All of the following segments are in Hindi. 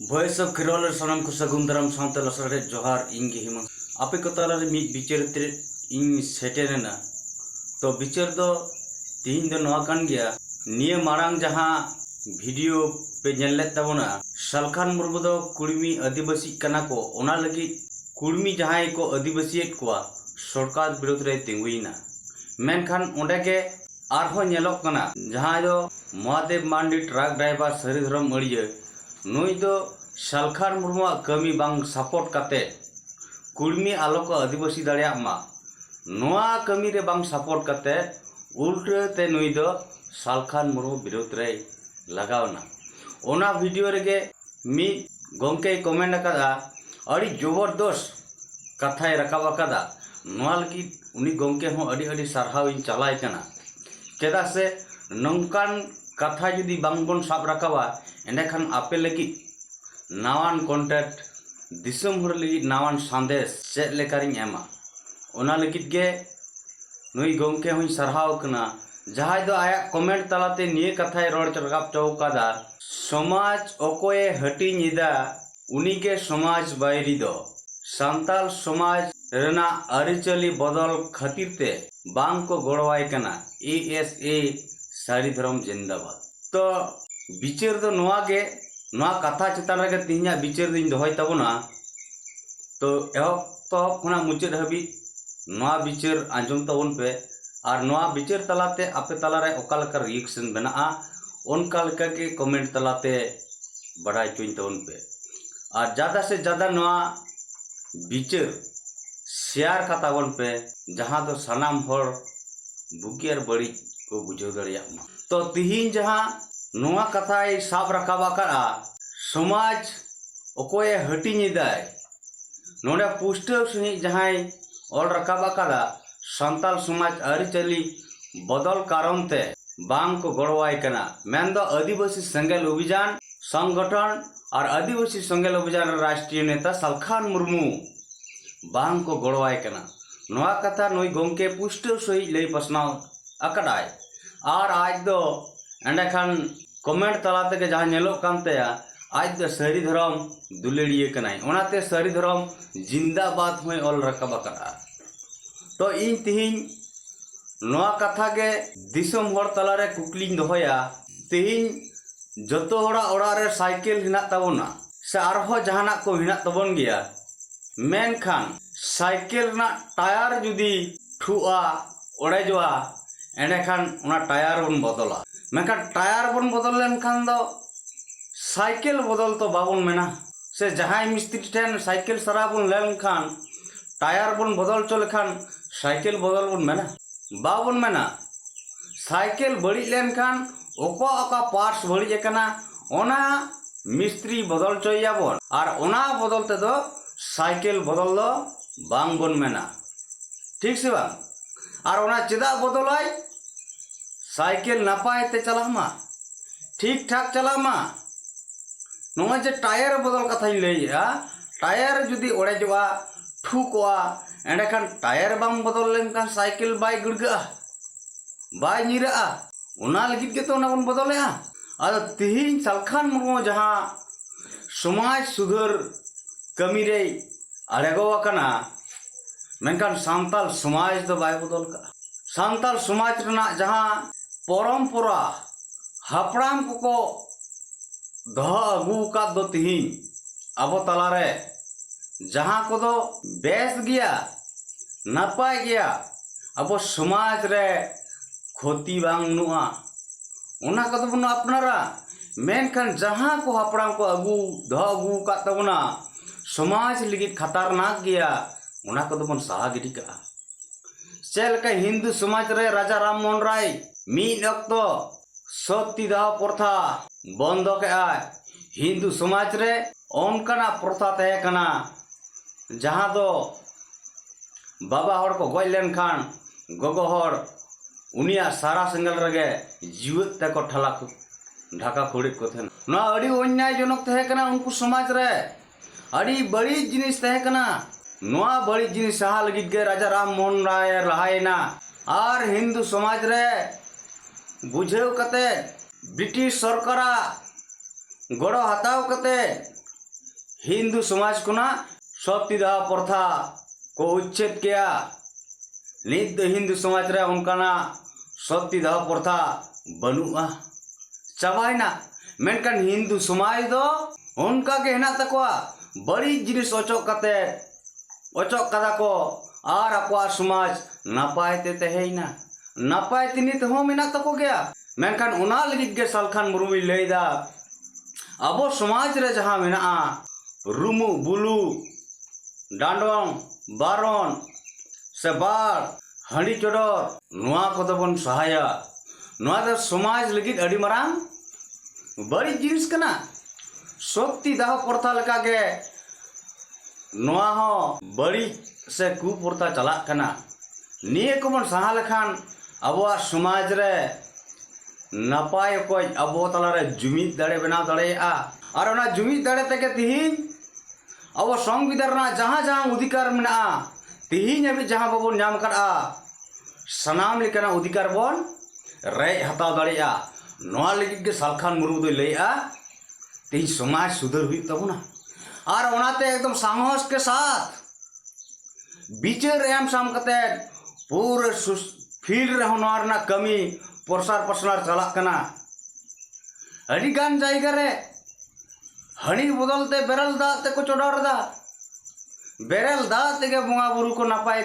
वॉइस ऑफ केरल सानाम को सगुन दाराम सावते लसरे जोहार इंगे हिमंत आपे को ताला रे मिद बिचार ते इन सेटेरेना तो बिचार दो तीन दो नवा कान गया निये मारांग जहां वीडियो पे नेल ताबोना सलखान मुर्मू दो कुड़मी आदिवासी कना को ओना लगी कुड़मी जहां को आदिवासी को सरकार विरोध रे तिंगुइना मेनखान ओंडे के आरहो नेलोक कना जहां दो महादेव मांडी ट्रक ड्राइवर सरीधरम अड़िया नुई दो सलखान मुर्मू कमी बांग सपोर्ट काते कुड़मी आलो को आदिवासी दाड़िया मा नोआ कमी रे बांग सपोर्ट काते उल्टे ते नुई दो सलखान मुर्मू विरोध रे लगावना ओना वीडियो रेगे मी गोंके कमेंट अकादा अड़ी जबरदस्त कथाय रकाब अकादा नोआ लगी उनी गोंके हो अड़ी अड़ी सरहाव इन चलाय कना चेदा से नंकान कथा जुदी बांग बन साब रकाबा एंडेखान आपे लगी नावान कॉन्टेक्ट दिसम हर लगी नावान संदेश चेक लेकारिंग एमा ओना लगी गे नुई गोंके हुई सरहाव कना जहां दो आया कमेंट तलाते निये कथाय रोड रकाब चौकादा समाज ओकोए हटी निदा उनी के समाज बायरी दो सांताल समाज रेना अरिचली बदल खातिर ते बांग को गोड़वाय कना एएसए सारी धर्म जिंदाबाद तो बिचार दो नोआ गे नोआ कथा चितान रे तिहिया बिचार दिन दोहय ताबोना तो तो खुना मुचाद हबी नोआ बिचार आंजम ताबोन पे और नोआ बिचार तलाते आपे तला रे ओका लका रिएक्शन बनाआ उनका लका के कमेंट तलाते बड़ाई चुइन ताबोन पे और ज्यादा से ज्यादा नोआ बिचार शेयर का ताबोन पे जहां तो सनाम हर बुगी और बड़ी को बुझो दड़िया तो तिहिन जहां नोआ कथाय साब रकाबा करा समाज ओकोए हटिनी दाय नोडे पुष्टव सही जहां ऑल रकाबा करा संताल समाज अरिचली बदल कारण ते बांग को गड़वाय कना मेन दो आदिवासी संगेल अभियान संगठन और आदिवासी संगेल अभियान राष्ट्रीय नेता सलखान मुर्मू बांग को गड़वाय कना नोआ कथा नोई गोंके पुष्टव सही लई पसनाव अकडाय और आज दो एंडेखान कमेंट तलाते के जहां नेलो कानते आज दो सारी धर्म दुलेड़िए कनाई ओनाते सारी धर्म जिंदाबाद होय ऑल रकाबा करा तो इन तिहिन नोआ कथा के दिसम हर तलारे कुकलिंग दोहया तिहिन जतो होड़ा ओड़ा रे साइकिल हिना ताबोना से आरहो जहाना को हिना ताबोन गया मेनखान साइकिल ना टायर जुदी ठुआ ओड़ेजवा एंडेखान उना टायर बन बदला मेनखान टायर बन बदल लेनखान दो साइकिल बदल तो बाबन मेना से जहां मिस्त्री ठेन साइकिल सरा बन लेनखान टायर बन बदल चो लेखान साइकिल बदल बन मेना बाबन मेना साइकिल बड़ी लेनखान ओका ओका पार्ट्स बड़ी एकना ओना मिस्त्री बदल चोयाबन और ओना बदल ते दो साइकिल बदल दो बांग बन मेना ठीक से बांग और ओना चेदा बदलाय साइकिल नपाय ते चला मा ठीक ठाक चला मा नोआ जे टायर बदल कथा लैया टायर जुदी ओड़ेजवा ठुकवा एंडेखान टायर बाम बदल लेनखान साइकिल बाय गुड़गा बाय निरा ओना लगित के तो ओना बन बदलया आदो तिहिन सलखान मुर्मू जहां समाज सुधर कमी रे अड़ेगो कना मेनखान सांताल समाज दो बाय बदल का सांताल समाज रना जहां परंपरा हापड़ाम को दह अगू का दो तिहिन अब तलारे जहां को दो बेस गया नपाय गया अब समाज रे खोती बांग नुआ ओना का बन अपनारा मेनखान जहां को हापड़ाम को अगू दह अगू का तबना समाज लगी खतरनाक गया ओना को बन सहा गिटी का चल का हिंदू समाज रे राजा राम मोहन राय मीन अक्तो सती दाव प्रथा बंद के हिंदू समाज रे ओनकना प्रथा तहे कना जहां दो बाबा हर को गज लेन खान गोगो हर उनिया सारा सेंगल रगे जीवत ते को ठला ढाका खोड़ी को थे ना अड़ी अन्याय जनक तहे कना उनको समाज रे अड़ी बड़ी जिनिस तहे कना नोआ बड़ी जिनिस सहा लगी गे राजा राम मोहन राय रहायना और हिंदू समाज रे बुझेव कते ब्रिटिश सरकारा गड़ो हताव कते हिंदू समाज खुना सती दाह प्रथा को उच्छेद किया। नित हिंदू समाज रे उनकाना सती दाह प्रथा बनुआ चाबायना। मेनकान हिंदू समाज दो उनका के हेना तकवा बड़ी जिनिस अचोक कदा को आर आपवा समाज नापाय ते तहेना नापाय तिनित हो मेना तको गया। मेनकान उना लगित के सालखान मुर्मू लैदा अब समाज रे जहां मेना रुमु बुलु डांडोंग बारन से बाड़ हंडी चोडर नुआ को बन सहाया। नुआ दो समाज लगित अड़ी मरांग बड़ी जिनिस कना। सती दाह प्रथा लगा के नुआ हो बड़ी से कुप्रथा चला कना। निये को बन सहा लखान अबवा समाज रे नापाय को अबो तला रे जुमिद दाड़े बना दाड़ेया। और ओना जुमिद दाड़े तके तिहिन अब संविधान जहाँ जहाँ अधिकार मेना तिहिन अभी जहाँ बाबन नाम करा सनाम लेकना अधिकार बन रेज हताव दाड़ेया। नोआ लगित के सालखान मुर्मू दो लैया तिहिन समाज सुधर हुई तबना। और ओनाते एकदम साहस के साथ विचार एम साम कते पूरे फील्ड रे नोआ रना कमी प्रसार प्रसार चला कना। अड़ी गान जायगा रे हनी बदलते बेरल दा ते को चोडर दा बेरल दा तेगे बंगा बुरु को नापाय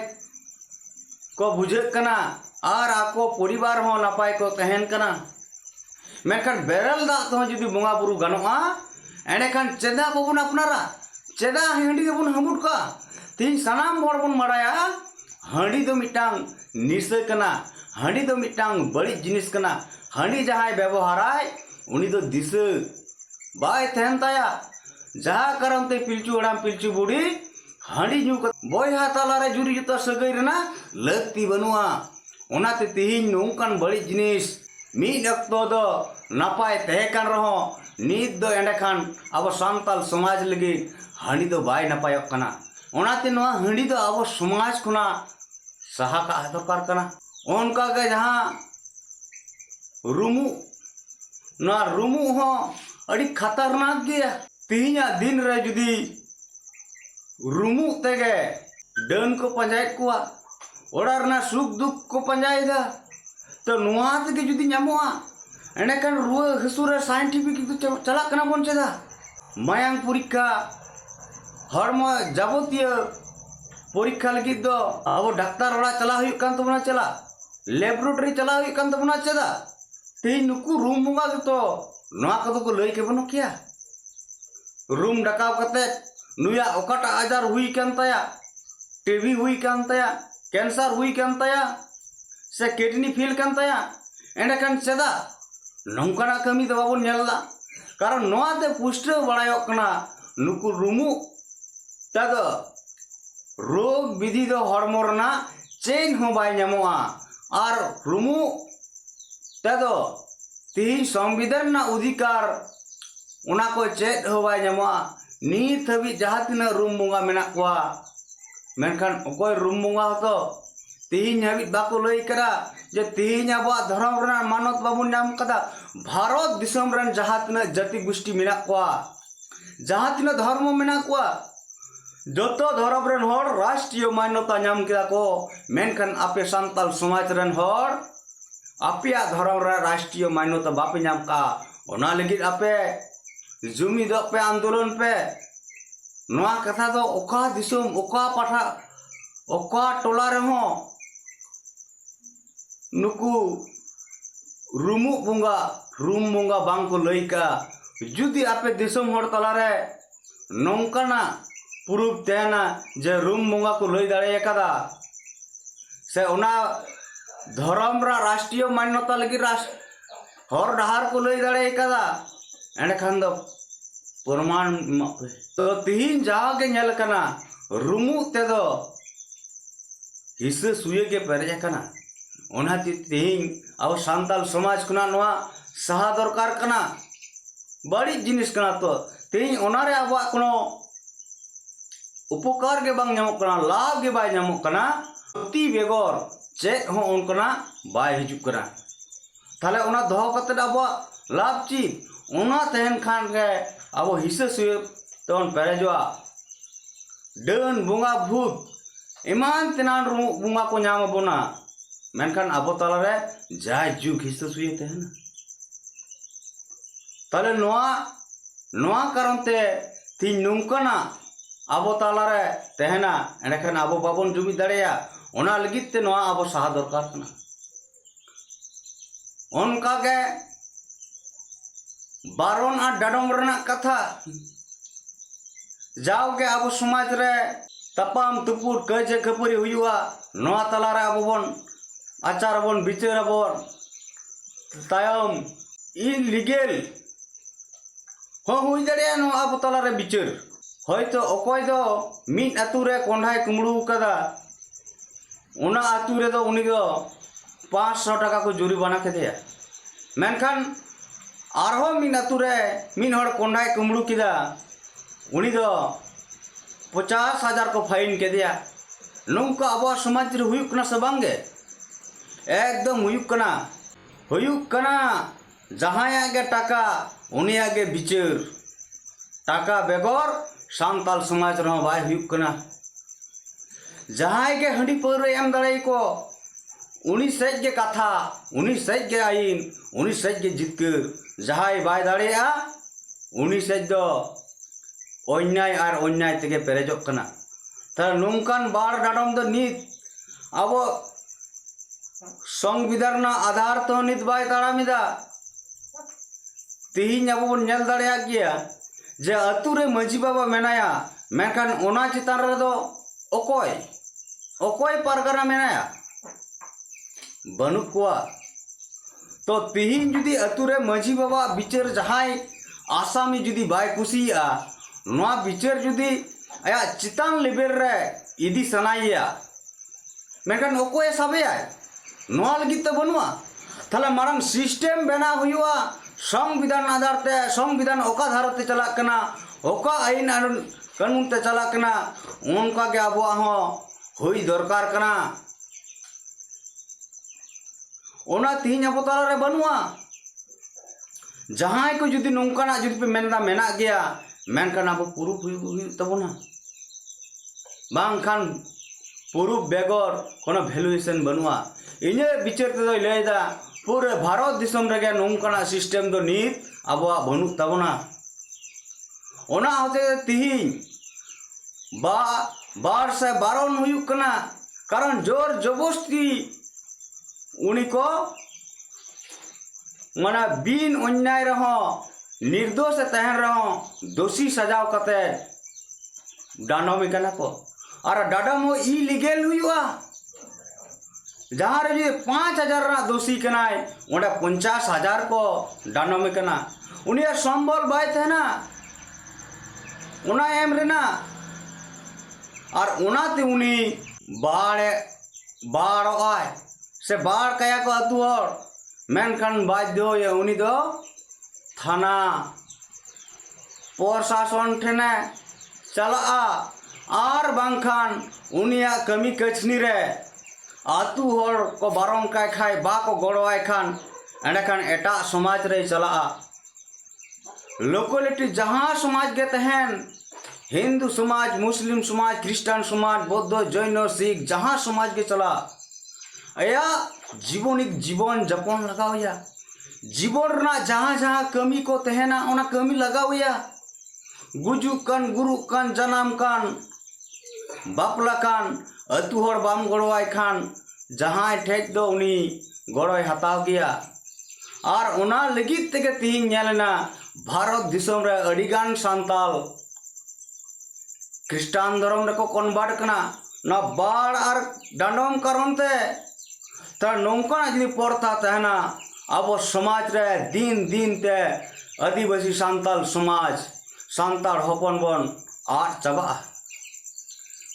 को बुझे कना। और आको परिवार हो नापाय को तहन कना। मेनखान बेरल दा तो जुदी बंगा बुरु गानोआ एनेखान चेदा बाबुन अपनारा चेदा हंडी बन हमुट का तीन सनाम हर बन माराया। हंडी दो मिटांग निशा कना हंडी दो मिटांग बड़ी जिनिस कना। हंडी जहां व्यवहाराय उनी दो दिशा बाय तहन ताया जहाँ करम ते पिलचू हड़ाम पिलचू बुढ़ी हंडी न्यू बयहा तालारे जुरी जुता सगई रेना लगती बनुआ। ओनाते तिहिन नोंकान बड़ी जिनिस मीद अक्तो दो नापाय तहेकान रहो नित दो एंडेखान अब सांताल समाज लगी हंडी दो बाय नापायक कना। ओनाते नोआ हंडी दो अब समाज खुना सहा का दरकार कना। उनका के जहाँ रुमु ना रुमु हो अड़ी खतरनाक गया। तिहिना दिन रे जुदी रुमु तेगे डन को पंजायत कुआ ओड़ार ना सुख दुख को पंजायदा तो नुआ तेगे जुदी नामोआ एनेकान रुआ हसु रे साइंटिफिक तो चला कना बन चेदा। मायांग परीक्षा हरम जाबतीय परीक्षा लगी दो अब डाक्तार ओड़ा चला हुई कान तबना चला लैबोरेटरी चला हुई कान तबना चेदा। तेई नुकु रूम बुंगा तो नोआ कदो को लई के बनो क्या रूम डकाव कते नुया ओकाटा आजार हुई कान ताया टीबी हुई कान ताया कैंसर हुई कान ताया से किडनी फेल कान ताया एंडेखान चेदा नौकाना कमी तो बाबन नेलदा। कारण नोआ ते पुष्ट बड़ायोक कना नुकु रूमु तद रोग विधि दो हॉर्मोन रना चेन हो बाय नामोआ। और रूमु तदो तिहिन संविधान ना अधिकार उना को चेद हो बाय नामोआ। नीत हबी जहाँ तीना रूम बुंगा मेना कोआ मेनखान अकोय रूम बुंगा तो तिहिन हबी बाको लई करा जे तिहिन आबा धर्म रना मानत बाबुन नाम कदा। भारत दिसम रन जहाँ तीना जाति गोष्ठी मेना कोआ जहाँ तीना धर्म मेना कोआ जोतो धर्म रन हर राष्ट्रीय मान्यता नाम किदा को। मेनखान आपे सांताल समाज रन हर आपिया धर्म रे राष्ट्रीय मान्यता बापे नाम का। ओना लगित आपे जुमिद पे आंदोलन पे नोआ कथा दो ओका दिसम ओका पाठा ओका टोला रे हो नुकु रूम बुंगा बांग को लई का। जुदी आपे दिसम हर तला रे नौकाना प्रूफ तेना जे रूम बुंगा को लई दाड़े कदा से ओना धर्म रा राष्ट्रीय मान्यता लगी हर डहार को लई दाड़े कदा एंडेखान दो प्रमाण तो तिहिन जहाँ के नेल कना रूमु तेदो हिस्से सुये के पेरे कना। ओनाती तिहिन अब सांताल समाज खुना नोआ सहा दरकार कना बड़ी जिनिस कना। तो तिहिन ओनारे अब कोनो उपकार के बांग नामक कना लाभ के बाय नामक कना अति बेगर चेक हो उनकना बाय हिजुक कना। ताले ओना दोहो कते अब लाभ ची ओना तहन खान के अब हिस्से सुये तोन पेरेजवा डन बुंगा भूत इमान तेनान बुंगा को नाम बोना मेनखान आबो तालारे जाय जुग हिस्सा सुये तहना ताले नोआ कारण ते तीन नुंकना आबो तालारे तहना एंडखान आबो बाबन जुमी दाड़ेया ओना लगित ते नोआ आबो साहा दरकार कना उनका के बारोन आ डाडोम रना कथा जाओ के आबो समाज रे तपाम तुपुर कजे खपरी हुआ नोआ तालारे आबो बन आचार बन बिचार बन तायम इलीगल हो हुई दाड़ेया नो आबो तालारे बिचार होयतो अकोय दो मिद आतु रे कोंढाय कुमड़ू कदा उना आतु रे दो उनी दो 500 टाका को जुर्माना केदेया मेनखान आरहो मिद आतु रे मिद हड़ कोंढाय कुमड़ू किदा उनी दो 50,000 को फाइन केदेया नौका अब समाज रे हुयुक कना से बांगे एकदम हुयुक कना जहाया गे टाका उनिया गे बिचार टाका बेगर सांताल समाज रे बाय हुयुक कना जहाय गे हंडी पौर एम दाड़े को उनी सेज गे कथा उनी सेज गे आईन उनी सेज गे जितकर जहाय बाय दाड़ेया उनी सेज दो अन्याय और अन्याय तेगे पेरेजोग कना तार नोंकान बार डाडम दो नित अब संविधान आधार तो नित बाय ताड़ामिदा तीन अब बन नेल दाड़ेया गया जे अतु रे मांझी बाबा मेनाया मेनखान ओना चितान रे दो ओकोय पारगाना मेनाया बनुक कोआ तो तीन जुदी अतु रे मांझी बाबा बिचार जहाय आसामी जुदी बाय कुसिया नोआ बिचार जुदी आया चितान लेवल रे इदी सनाइया मेनखान ओकोय साबेया नोआ लगित तो बनुआ थाले मारंग सिस्टम बना हुआ संविधान आधार ते संविधान ओका धारते चला कना ओका आईन कानून ते चला कना उनका के अब हुई दरकार कना ओना तीन अब ताला रे बनुआ जहां को जुदी नोंकाना जुदी पे मेनदा मेना गया मेनखान अब पुरुफ हुई तबना बांखान पुरुफ बेगर कोनो वैल्यूएशन बनुआ इने बिचार ते दो लेदा पूरे भारत दिसम रे नोंकाना सिस्टम दो नीत अब बनुक तबना ओना होते तीन बार से बारन हुयुक कना कारण जोर जबरदस्ती उनी को माना बिन अन्याय रहो निर्दोष तहन रहो दोषी सजाव कते डांडम कना को और डांडम इलीगल हुआ जहाँ रे 5,000 ना दोषी कनाय ओंडे 50,000 को डांडम कना उनी संबल बाय थेना उना एम रेना और उनाते उनी बाड़ आय से बाड़ कया को अतु हर मेनखान बाध्य ये उनी दो थाना प्रशासन ठेने चला और बांखान उनिया कमी कचनी रे आतु हर को बारम काय खाय बा को गड़वाय खान एंडखान एटा समाज रे चला लोकलिटी जहाँ समाज के तहन हिंदू समाज मुस्लिम समाज क्रिश्चियन समाज बौद्ध जैन सिख जहाँ समाज के चला या जीवन जपन लगाओ या जीवन ना जहाँ जहाँ कमी को तहना ओना कमी लगाओ या गुजु कान गुरु कान जनाम कान बापला कान अतु हर बाम गड़वाय खान जहाँ ठेक दो उनी गड़ोय हताव गया और ओना लगित तेगे तीन नेलना भारत दिसम रे अडिगान सांताल क्रिश्चियन धर्म रे को कन्वर्ट कना ना बाड़ और डांडम कारण ते त नौका जी पड़ता तहना अब समाज रे दिन दिन ते आदिवासी सांताल समाज सांताल हपन बन आर चबा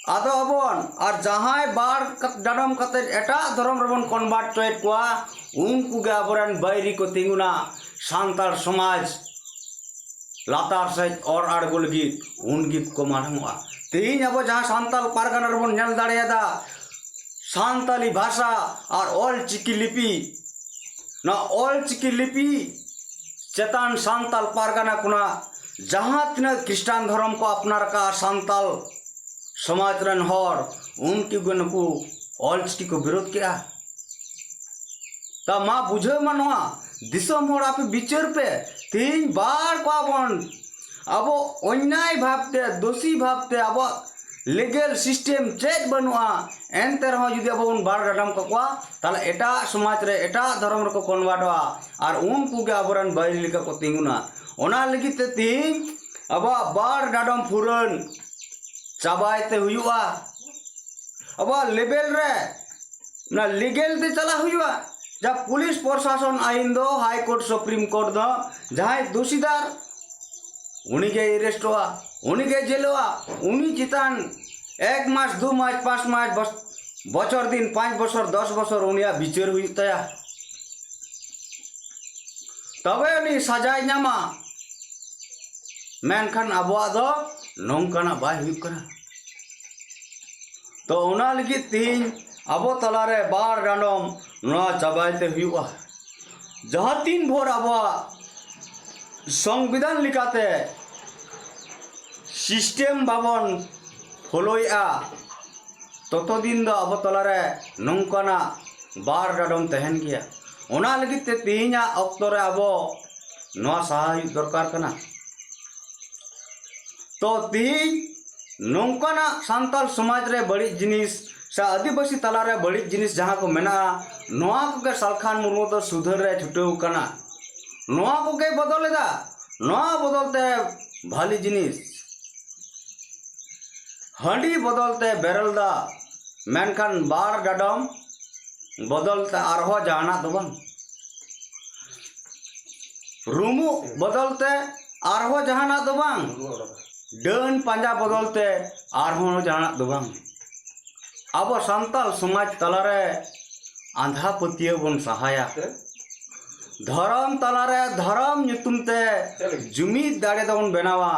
आदो अबन और जहां बार डांडम कते एटा धर्म रे बन कन्वर्ट चोएट कोआ उनको गे अबरन बैरी को तिंगुना सांताल समाज लातार से और आड़गो लगी उनकी को मारंगा तीन अब जहाँ सांताल पारगाना रे बन नेल दाड़ेदा सांताली भाषा और ऑल चिकी लिपि ना ऑल चिकी लिपि चेतान सांताल पारगाना कुना जहाँ तीन ख्रिस्टान धर्म को अपनार का सांताल समाज रन हर उनकी को ऑलचिकी को विरोध किया ता मा बुझे मनवा दिसम हर आप विचार पे तीन बार को अब अन्याय भावते दोषी भावते अब लीगल सिस्टम चेक बनुआ एनते रहो जुदी अब उन बार डाडम को ताले एटा समाज रे एटा धर्म रे को कन्वर्टवा और उनको के अबरन बाइल लिका को तिंगुना ओना लगी ते तीन अब बार डाडम फुरन चाबायते हुआ अब लेवल रे ना लीगल ते चला हुआ जब पुलिस प्रशासन आइन दो हाई कोर्ट सुप्रीम कोर्ट दो जहाँ दोषीदार उन्हीं के अरेस्ट हुआ उन्हीं के जेल हुआ उन्हीं चितान 1 मास 2 मास 5 मास बचर दिन 5 बছর 10 बছর उन्हीं विचार हुई तया तबे उन्हीं सजाय नामा मेनखान अबुआ दो नौकाना बाय हुई कना तो उना लगी तीन अब तलारे बार डांडम ना चाबायते हुआ जहाँ तीन भोर अबुआ संविधान लिखाते सिस्टम बाबन फॉलोया ततो दिन दो अब तलारे नौकाना बार डाडम तहन गया ओना लगी ते तीना अक्तो रे अब नवा सहाय दरकार कना तो तीन नौकाना सांताल समाज रे बड़ी जिनिस से आदिवासी तलारे बड़ी जिनिस जहाँ को मेना नवा को के सालखान मुर्मू तो सुधर रे छुटेउ कना नवा को के बदलेदा नवा बदलते भाली जिनिस हंडी बदलते बेरलदा मेनखान बार डाडम बदलते आरहो जाना दो बंग रूमू बदलते आरहो जाना दो बंग डन पंजा बदलते आरहो जाना दो बंग अब सांताल समाज तलारे आंधा पतिया बन सहाया धर्म तलारे धर्म नितुमते जुमीद दाड़े दबन बनावा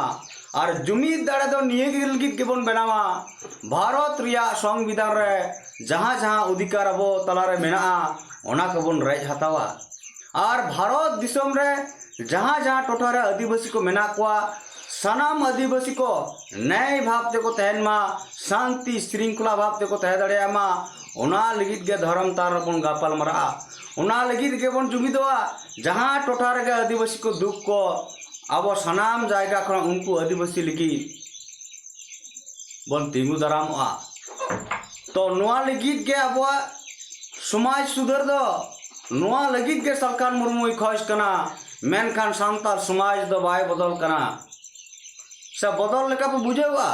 और जुमीद दाड़े दो निये लगित के बन बनावा भारत रिया संविधान रे जहाँ जहाँ अधिकार अब तलारे मेना ओना को बन रेज हतावा और भारत दिसम रे जहाँ जहाँ टोठा रे आदिवासी को मेना कोआ सनाम आदिवासी को न्याय भाव ते को तहन मा शांति श्रृंखला भाव ते को तह दड़े मा ओना लगित के धर्म तार बन गापल मरा ओना लगित के बन जुमिदवा जहाँ टोठा रे आदिवासी को दुख को अब सनाम जायगा खन उनको आदिवासी लगी बन तिंगु दारामआ तो नोआ लगित के अब समाज सुधर दो नोआ लगित के सरकार मुर्मू खोज कना मेनखान सांताल समाज दो बाय बदल कना सब बदल लेका पे बुझेवा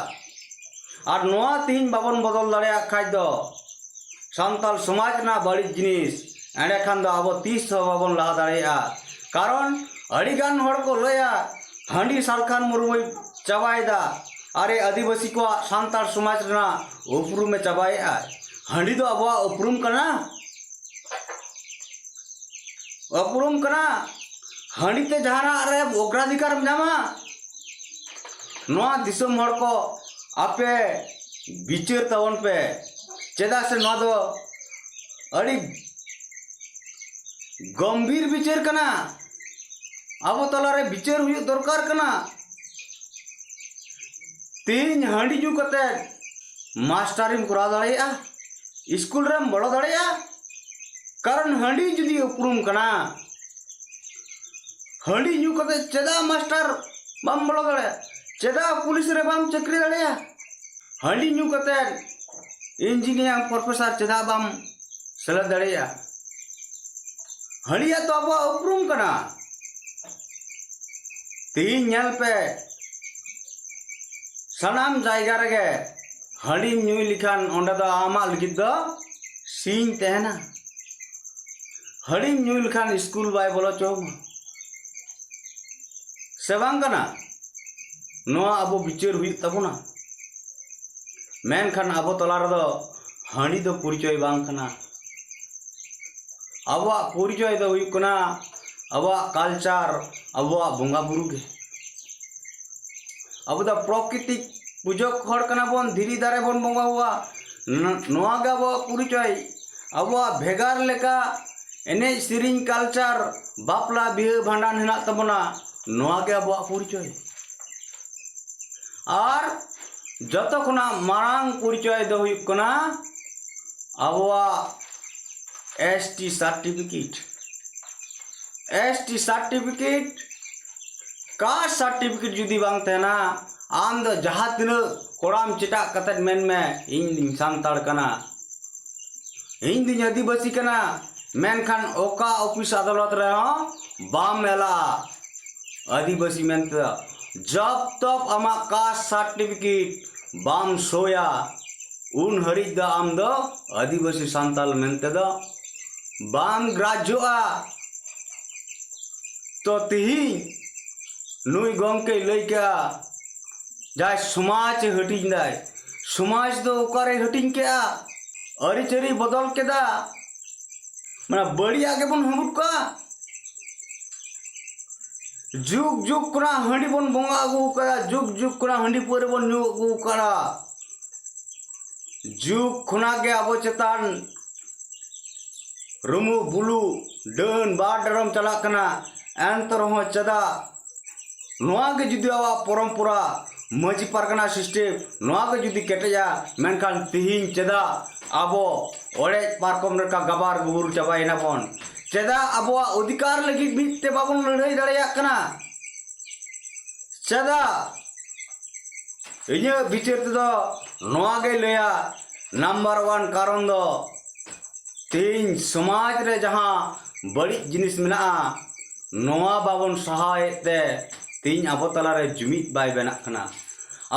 और नोआ तीन बाबन बदल दाड़े खाज दो सांताल समाज ना बड़ी जिनिस एंडे खान दो अब 30 बाबन ला दाड़ेया कारण अड़ीगान हड़ को लया हांडी सालखान मुर्मू चाबायदा अरे आदिवासी को सांताल समाज ना उपरूम में चाबाया हांडी दो अब उपरूम कना हांडी ते जहाना रे अग्राधिकार नामा नोआ दिसम हड़ को आपे विचार तवन पे चेदा से नोआ दो अड़ी गंभीर विचार कना अब तलारे विचार हुई दरकार कना तीन हांडी जू कते मास्टरिम करा दाड़ेया स्कूल रेम बड़ो दाड़ेया कारण हांडी जुदी उपरूम कना हांडी जू कते चेदा मास्टर बम बड़ो दाड़े चेदा पुलिस रे बम चक्री दाड़ेया हांडी जू कते इंजीनियर प्रोफेसर चेदा बम सेलेद दाड़ेया हांडिया तो अब उपरूम कना तीन नल पे सनाम जायगा रे हांडी न्यू लिखान ओंडे दो आमा लगित दो सीन तहना हांडी न्यू लिखान स्कूल बाय बोलो चो सेवांग कना नोआ अब विचार हुई तबना मेनखान अब तला रे दो हांडी दो परिचय बांग कना अब परिचय दो हुई कना अब कल्चर अब बंगा बुरु के अब द प्राकृतिक पूजक हड़ कना बन धीरी दारे बन बंगा हुआ नोआ गे अब परिचय अब भेगार लेका एने सेरिंग कल्चर बापला बिहे भांडान हेना तबना नोआ गे अब परिचय और जतो खुना मारांग परिचय दो हुयुग कना Abwa ST certificate caste certificate जुदी बांग तेना आम दो जहाँ तिना कोड़ाम चिटा कतट मेन में इन सांताड़ कना इन दिन आदिवासी कना मेनखान ओका ऑफिस अदालत रहे बाम मेला आदिवासी मेनते जब तब आमा कास्ट सर्टिफिकेट बाम सोया उन हरिज दा आम दो आदिवासी सांताल मेनते दो बाम ग्राजुआ तो तिही नुई गंके लैका जाय समाज हटिंग दाय समाज दो ओकारे हटिंग केआ अरिचरी बदल केदा माने बड़ी आगे बन हमुक का जुग जुग करा हंडी बन बोंगा अगु करा जुग जुग करा हंडी पोरे बन न्यू अगु करा जुग खुना के आबो चेतान रुमु बुलु डन बाडरम चला कना एंतरह चदा नोआ के जुदी आवा परंपरा मजी पारगना सिस्टम नोआ के जुदी केटेजा मेनखान तिहिन चदा आबो ओड़े पारकम रका गबार गुबुर चाबायना बन चेदा आबो अधिकार लगी बीते बाबन लड़ाई दाड़िया कना चेदा इने बिचार दो नोआ के लया नंबर 1 कारण दो तीन समाज रे जहां बड़ी जिनिस मिना नोआ बाबन सहायते तीन अब तलारे जुमित बाय बेना कना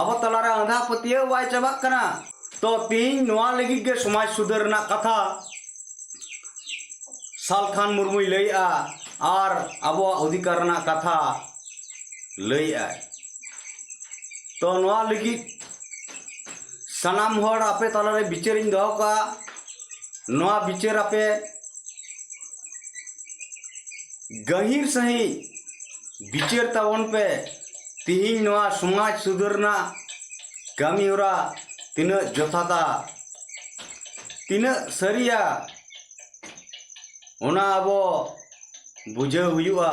अब तलारे अंधा पतियो बाय चाबा कना तो तीन नोआ लगी के समाज सुधरना कथा सालखान मुर्मू लैया और अब अधिकार ना कथा लैया तो नोआ लगी सनाम होड़ आपे तलारे बिचारिन दो का नोआ बिचार आपे गहीर सही बिचार तवन पे तिहिन नोआ समाज सुधरना कमी होरा तीना जथाता तीना सरिया ओना अबो बुझे हुयुआ।